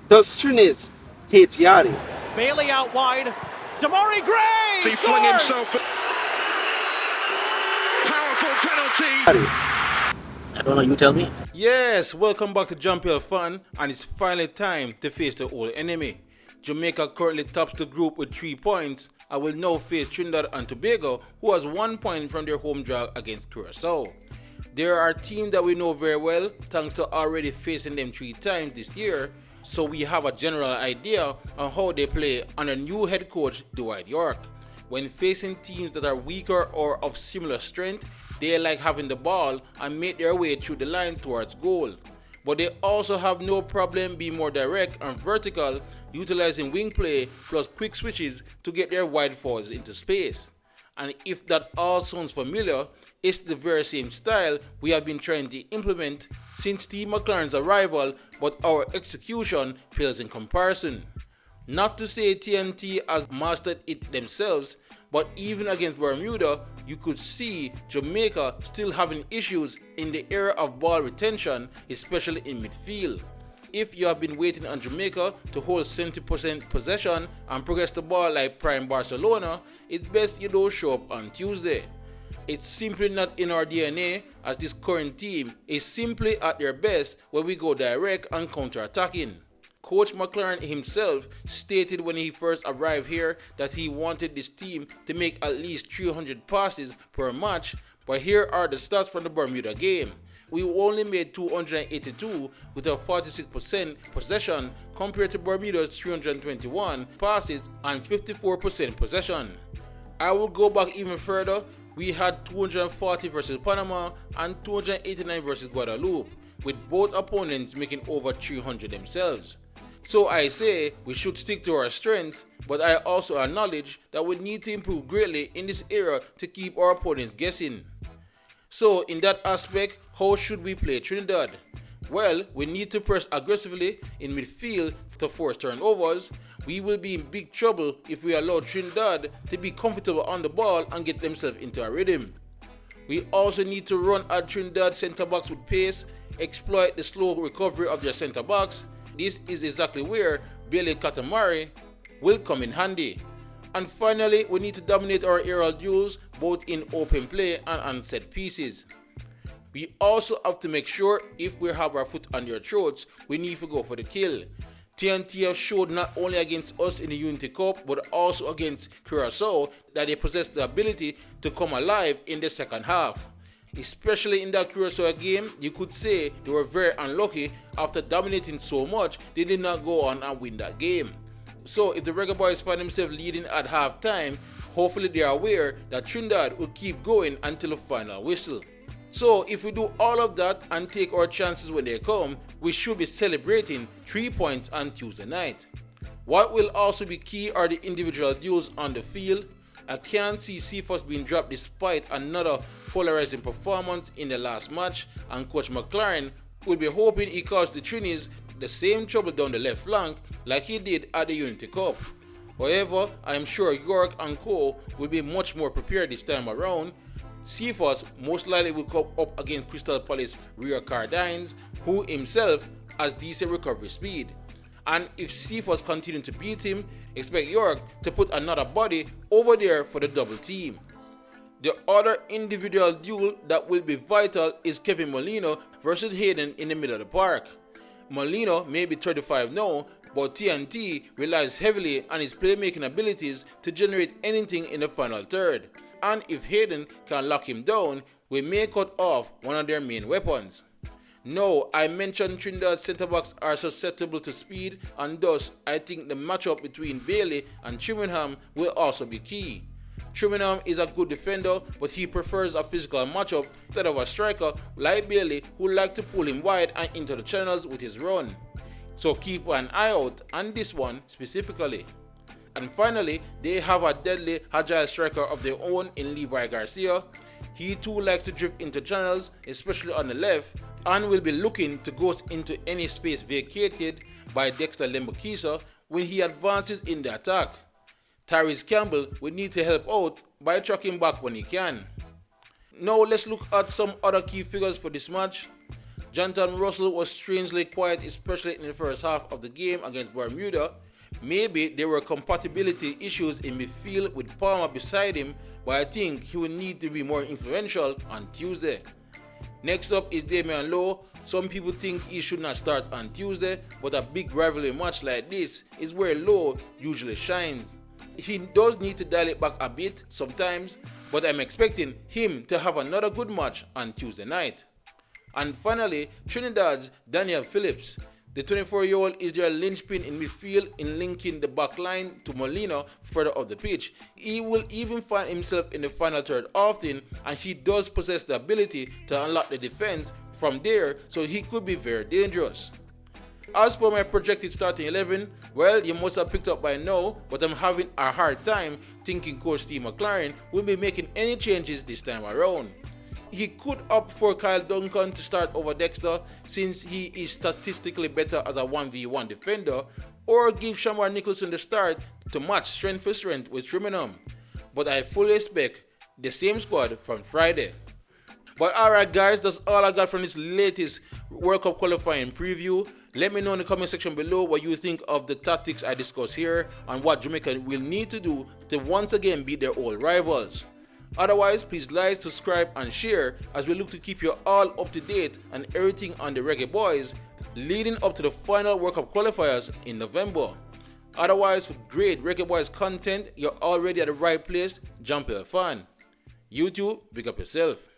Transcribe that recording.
Does Trinidad hate Yardis? Bailey out wide. Damari Gray He flung himself. scores! Powerful penalty. Yardis. I don't know, you tell me. Yes, welcome back to Jamaica Fun, and it's finally time to face the old enemy. Jamaica currently tops the group with 3 points and will now face Trinidad and Tobago, who has 1 point from their home draw against Curacao. There are teams that we know very well, thanks to already facing them 3 times this year, so we have a general idea on how they play under new head coach Dwight York. When facing teams that are weaker or of similar strength, they like having the ball and make their way through the lines towards goal. But they also have no problem being more direct and vertical, utilizing wing play plus quick switches to get their wide forwards into space. And if that all sounds familiar, it's the very same style we have been trying to implement since Steve McLaren's arrival, but our execution pales in comparison. Not to say TNT has mastered it themselves, but even against Bermuda, you could see Jamaica still having issues in the area of ball retention, especially in midfield. If you have been waiting on Jamaica to hold 70% possession and progress the ball like prime Barcelona, it's best you don't show up on Tuesday. It's simply not in our DNA, as this current team is simply at their best when we go direct and counter-attacking. Coach McLaren himself stated when he first arrived here that he wanted this team to make at least 300 passes per match, but here are the stats from the Bermuda game. We only made 282 with a 46% possession compared to Bermuda's 321 passes and 54% possession. I will go back even further. We had 240 versus Panama and 289 versus Guadeloupe, with both opponents making over 300 themselves. So I say we should stick to our strengths, but I also acknowledge that we need to improve greatly in this era to keep our opponents guessing. So in that aspect, how should we play Trinidad? Well, we need to press aggressively in midfield to force turnovers. We will be in big trouble if we allow Trinidad to be comfortable on the ball and get themselves into a rhythm. We also need to run at Trinidad centre backs with pace, exploit the slow recovery of their centre backs. This is exactly where Bailey Katamari will come in handy. And finally, we need to dominate our aerial duels both in open play and on set pieces. We also have to make sure if we have our foot on their throats, we need to go for the kill. TNT have showed not only against us in the Unity Cup, but also against Curacao that they possess the ability to come alive in the second half. Especially in that Curacao game, you could say they were very unlucky after dominating so much, they did not go on and win that game. So if the Reggae Boyz find themselves leading at halftime, hopefully they are aware that Trinidad will keep going until the final whistle. So if we do all of that and take our chances when they come, we should be celebrating 3 points on Tuesday night. What will also be key are the individual duels on the field. I can't see Cephas being dropped despite another polarizing performance in the last match, and Coach McLaren will be hoping he caused the Trinis the same trouble down the left flank like he did at the Unity Cup. However, I am sure York and co will be much more prepared this time around. Cephas most likely will come up against Crystal Palace Rio Cardines, who himself has decent recovery speed. And if Cephas continue to beat him, expect York to put another body over there for the double team. The other individual duel that will be vital is Kevin Molino versus Hayden in the middle of the park. Molino may be 35 now, but TNT relies heavily on his playmaking abilities to generate anything in the final third. And if Hayden can lock him down, we may cut off one of their main weapons. No, I mentioned Trinidad centre-backs are susceptible to speed, and thus I think the matchup between Bailey and Trinidad will also be key. Trinidad is a good defender, but he prefers a physical matchup instead of a striker like Bailey who likes to pull him wide and into the channels with his run. So keep an eye out on this one specifically. And finally, they have a deadly, agile striker of their own in Levi Garcia. He too likes to drift into channels, especially on the left, and will be looking to ghost into any space vacated by Dexter Lembakisa when he advances in the attack. Tyrese Campbell will need to help out by tracking back when he can. Now let's look at some other key figures for this match. Jonathan Russell was strangely quiet, especially in the first half of the game against Bermuda. Maybe there were compatibility issues in midfield with Palmer beside him, but I think he will need to be more influential on Tuesday. Next up is Damian Lowe. Some people think he should not start on Tuesday, but a big rivalry match like this is where Lowe usually shines. He does need to dial it back a bit sometimes, but I'm expecting him to have another good match on Tuesday night. And finally, Trinidad's Daniel Phillips. The 24-year-old is their linchpin in midfield in linking the back line to Molina further up the pitch. He will even find himself in the final third often, and he does possess the ability to unlock the defense from there, so he could be very dangerous. As for my projected starting 11, well, you must have picked up by now, but I'm having a hard time thinking Coach Steve McLaren will be making any changes this time around. He could opt for Kyle Duncan to start over Dexter since he is statistically better as a 1v1 defender, or give Shamar Nicholson the start to match strength for strength with Trimmingham. But I fully expect the same squad from Friday. But alright guys, that's all I got from this latest World Cup qualifying preview. Let me know in the comment section below what you think of the tactics I discussed here and what Jamaica will need to do to once again beat their old rivals. Otherwise, please like, subscribe and share as we look to keep you all up to date on everything on the Reggae Boyz leading up to the final World Cup qualifiers in November. Otherwise, for great Reggae Boyz content, you're already at the right place. Jump Fan. YouTube, big up yourself.